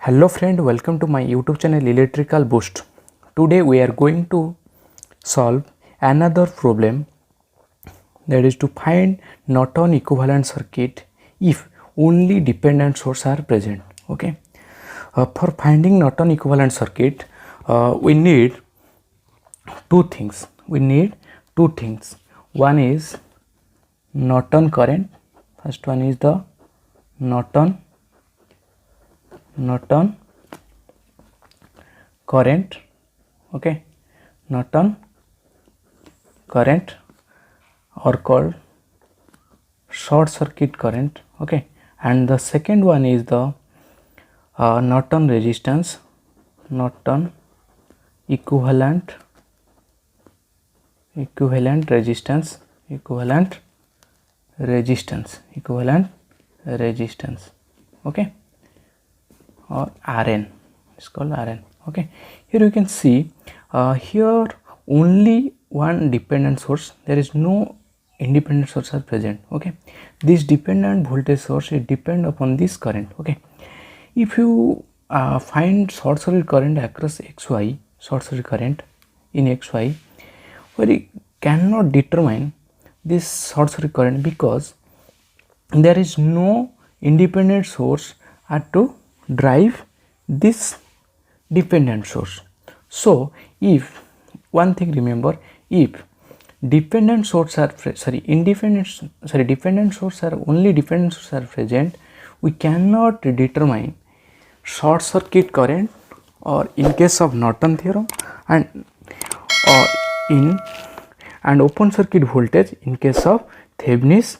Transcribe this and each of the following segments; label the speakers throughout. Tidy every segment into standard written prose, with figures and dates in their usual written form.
Speaker 1: Hello friend, welcome to my YouTube channel Electrical Boost. Today we are going to solve another problem, that is to find Norton equivalent circuit if only dependent sources are present. Okay. For finding Norton equivalent circuit, we need two things. One is Norton current. First one is the Norton current. Okay, Norton current, or called short circuit current. Okay, and the second one is the Norton resistance, Norton equivalent resistance, okay, or RN, it's called RN. Okay, here you can see here only one dependent source, there is no independent source are present. Okay, this dependent voltage source is depend upon this current. Okay, if you find short circuit current across XY, short circuit current in XY, where you cannot determine this short circuit current because there is no independent source to drive this dependent source. So if one thing remember, if dependent source are dependent source are only dependent source are present, we cannot determine short circuit current, or in case of Norton theorem, and open circuit voltage in case of Thevenin's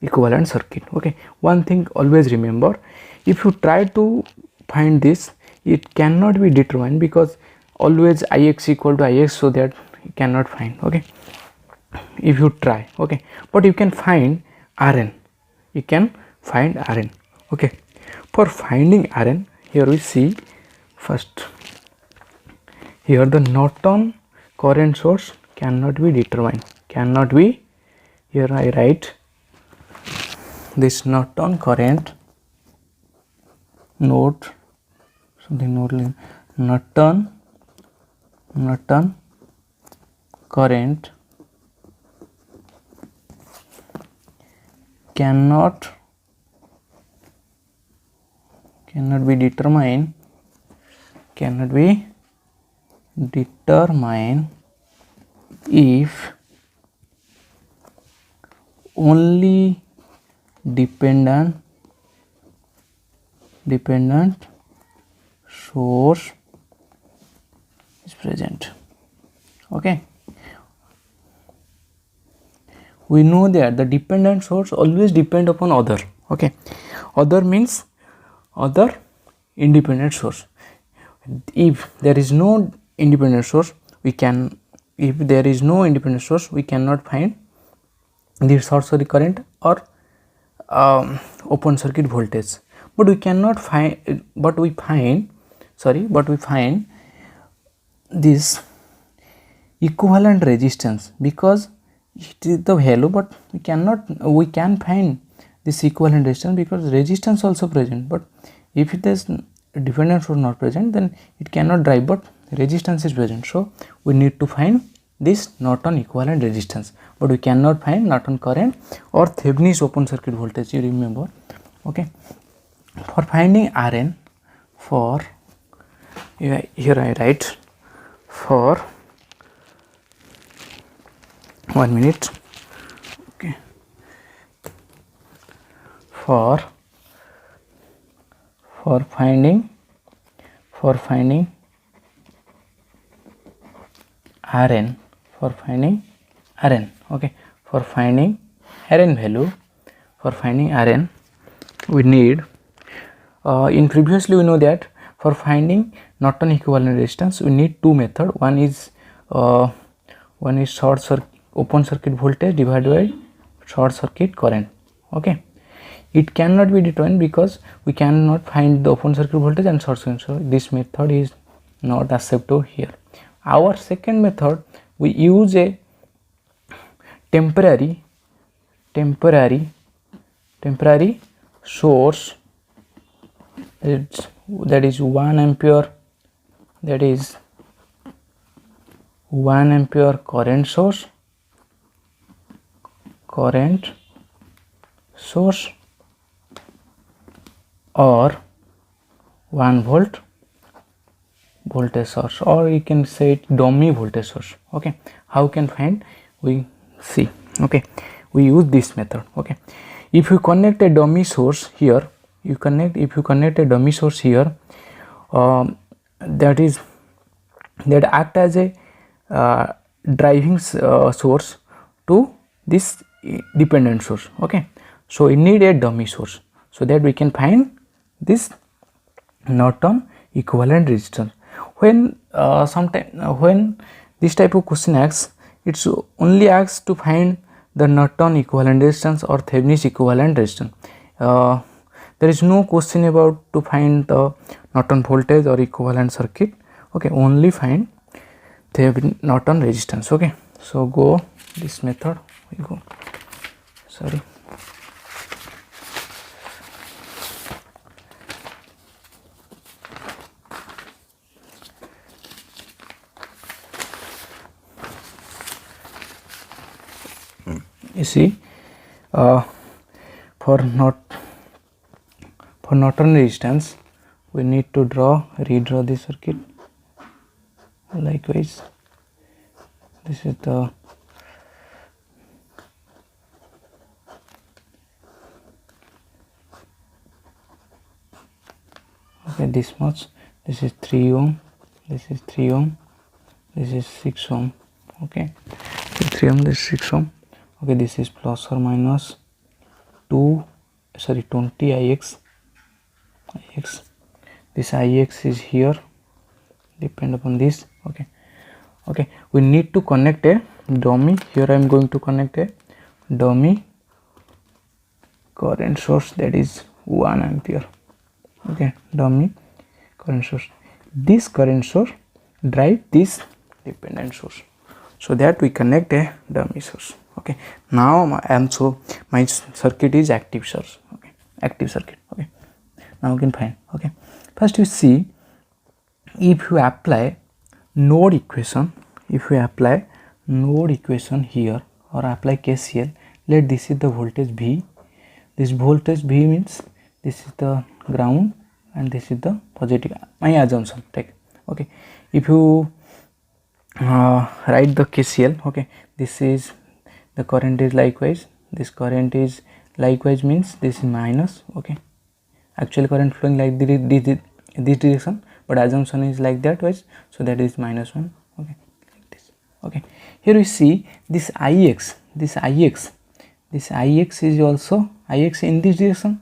Speaker 1: equivalent circuit. Okay, one thing always remember, if you try to find this, it cannot be determined because always Ix equal to Ix, so that you cannot find. Okay, if you try. Okay, but you can find Rn, Okay, for finding Rn, here we see first, here the Norton current source cannot be determined, here I write this Norton current Norton current cannot be determined if only dependent source is present. Okay, we know that the dependent source always depend upon other. Okay, other means other independent source. If there is no independent source, we cannot find the short circuit current or open circuit voltage, but we find this equivalent resistance, because it is the value, but we can find this equivalent resistance because resistance also present. But if it is dependent source not present, then it cannot drive, but resistance is present. So we need to find this Norton equivalent resistance, but we cannot find Norton current or Thevenin's open circuit voltage, you remember. Okay, for finding Rn, here I write for 1 minute. Okay, for finding Rn, okay, for finding Rn value, we need in previously we know that for finding Norton equivalent resistance we need two method. One is open circuit voltage divided by short circuit current. Okay, it cannot be determined because we cannot find the open circuit voltage and short circuit, so this method is not acceptable here. Our second method, we use a temporary source, it's that is 1 ampere, that is 1 ampere current source or 1 volt voltage source, or you can say it dummy voltage source. Okay, how can find? We see. Okay, we use this method. Okay, if you connect a dummy source here, if you connect a dummy source here, that act as a driving source to this dependent source. Okay, so we need a dummy source so that we can find this Norton equivalent resistance. When when this type of question asks, it's only asks to find the Norton equivalent resistance or Thevenin's equivalent resistance. There is no question about to find the Norton voltage or equivalent circuit. Okay, only find Thevenin Norton resistance. Okay, so go this method, we go, sorry. You see, for Norton resistance, we need to redraw the circuit. Likewise, this is the okay, this much. This is 3 ohm. This is 3 ohm. This is 6 ohm. Okay, 3 ohm. This is 6 ohm. Okay, this is plus or minus 20 ix. This ix is here, depend upon this. Okay, we need to connect a dummy. Here I am going to connect a dummy current source, that is 1 ampere. Okay, dummy current source. This current source drive this dependent source, so that we connect a dummy source. Okay, now my circuit is active source. Okay, active circuit. Okay, now you can find. Okay, first you see, if you apply node equation, here or apply KCL, let this is the voltage V. This voltage V means this is the ground and this is the positive. My assumption, take. Okay, if you write the KCL, okay, this is the current is likewise, this current is likewise means this is minus. Okay, actual current flowing like this direction, but assumption is like that wise, so that is minus 1. Okay, like this. Okay, here we see this ix is also ix in this direction,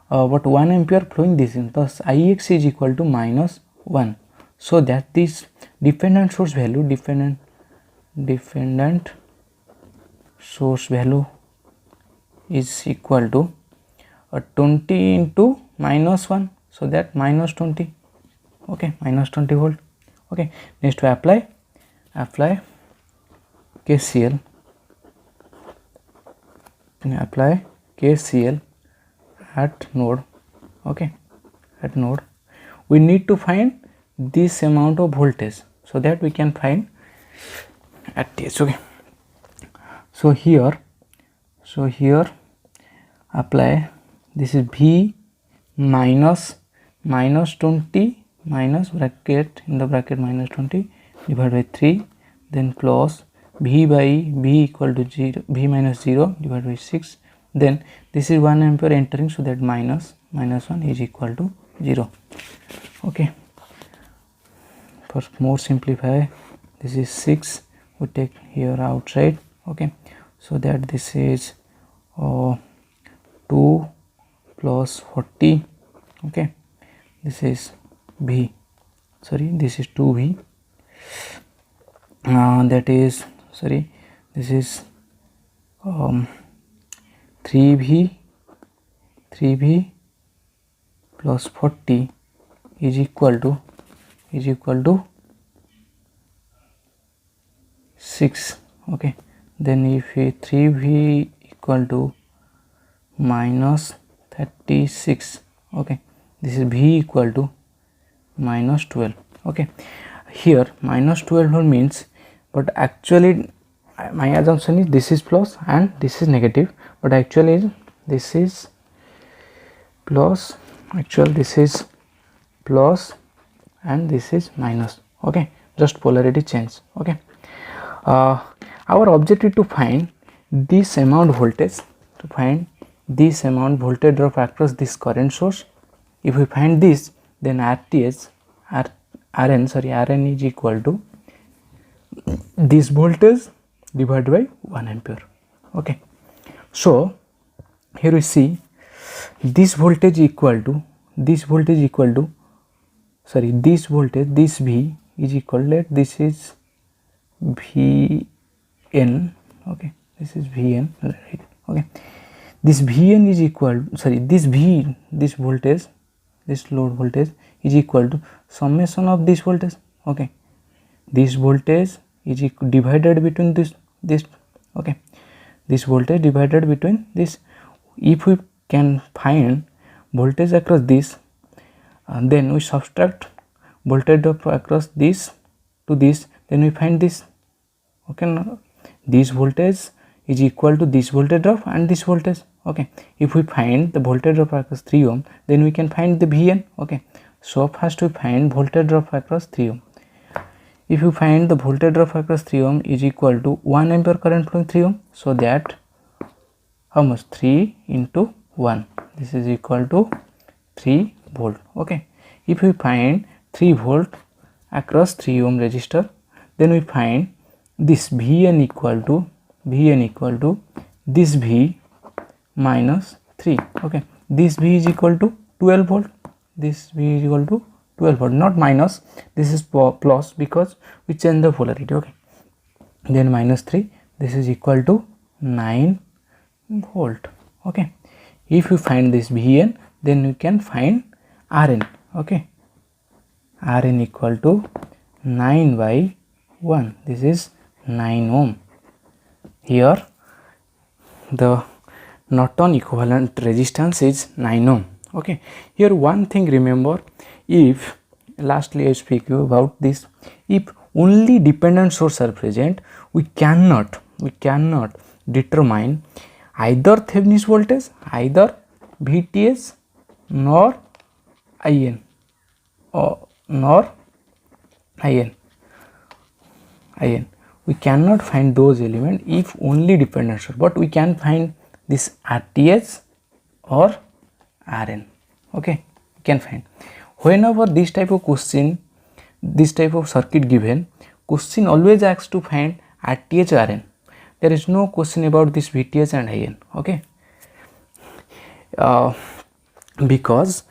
Speaker 1: but 1 ampere flowing this in, thus ix is equal to minus 1, so that this dependent source value is equal to 20 into minus 1, so that minus 20. Okay, minus 20 volt. Okay, next to apply KCL. Apply KCL at node. Okay, at node we need to find this amount of voltage, so that we can find at this. Okay, so here apply, this is V minus 20 minus bracket, in the bracket minus 20 divided by 3, then plus V by V equal to 0, V minus 0 divided by 6, then this is 1 ampere entering, so that minus 1 is equal to 0. Okay, for more simplify, this is 6, we take here outside. Okay, so that this is 2 plus 40. Okay, this is V, sorry, this is 2V, that is, sorry, this is 3V plus 40 is equal to 6. Okay, then if 3V equal to minus 36, okay, this is V equal to minus 12. Okay, here minus 12 volt means, but actually my assumption is this is plus and this is negative, but actually this is plus, actually this is plus and this is minus. Okay, just polarity change. Okay, our objective to find this amount voltage, to find this amount voltage drop across this current source. If we find this, then Rn is equal to this voltage divided by 1 ampere. Okay, so here we see this voltage equal to this voltage, this V is equal to, this is Vn. Okay, this is Vn, right? Okay, this Vn is equal, this voltage, this load voltage is equal to summation of this voltage. Okay, this voltage is divided between this. Okay, this voltage divided between this. If we can find voltage across this, then we subtract voltage drop across this to this, then we find this. Okay, now this voltage is equal to this voltage drop and this voltage. Okay, if we find the voltage drop across 3 ohm, then we can find the Vn. Okay, so first we find voltage drop across 3 ohm. If you find the voltage drop across 3 ohm is equal to 1 ampere current flowing 3 ohm, so that how much? 3 into 1, this is equal to 3 volt. Okay, if we find 3 volt across 3 ohm resistor, then we find this Vn equal to this V minus 3. Okay, this V is equal to 12 volt, this V is equal to 12 volt, not minus, this is plus because we change the polarity. Okay, then minus 3, this is equal to 9 volt. Okay, if you find this Vn, then you can find Rn. Okay, Rn equal to 9 by 1, this is 9 ohm. Here the Norton equivalent resistance is 9 ohm. Okay, here one thing remember, if lastly I speak you about this, if only dependent source are present, we cannot determine either Thevenin's voltage, either VTH nor IN, or nor IN. We cannot find those elements if only dependent source, but we can find this RTH or Rn. Okay, we can find. Whenever this type of question, this type of circuit given, question always asks to find RTH or Rn. There is no question about this VTH and IN. Okay, because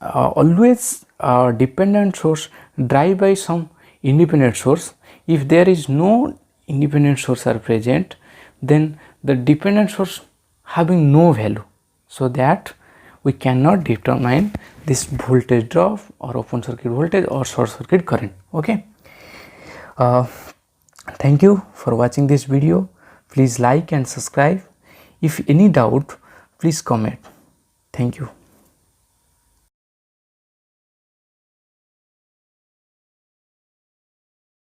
Speaker 1: always dependent source drive by some independent source. If there is no independent source are present, then the dependent source having no value, so that we cannot determine this voltage drop or open circuit voltage or short circuit current. Okay, thank you for watching this video. Please like and subscribe. If any doubt, please comment. Thank you.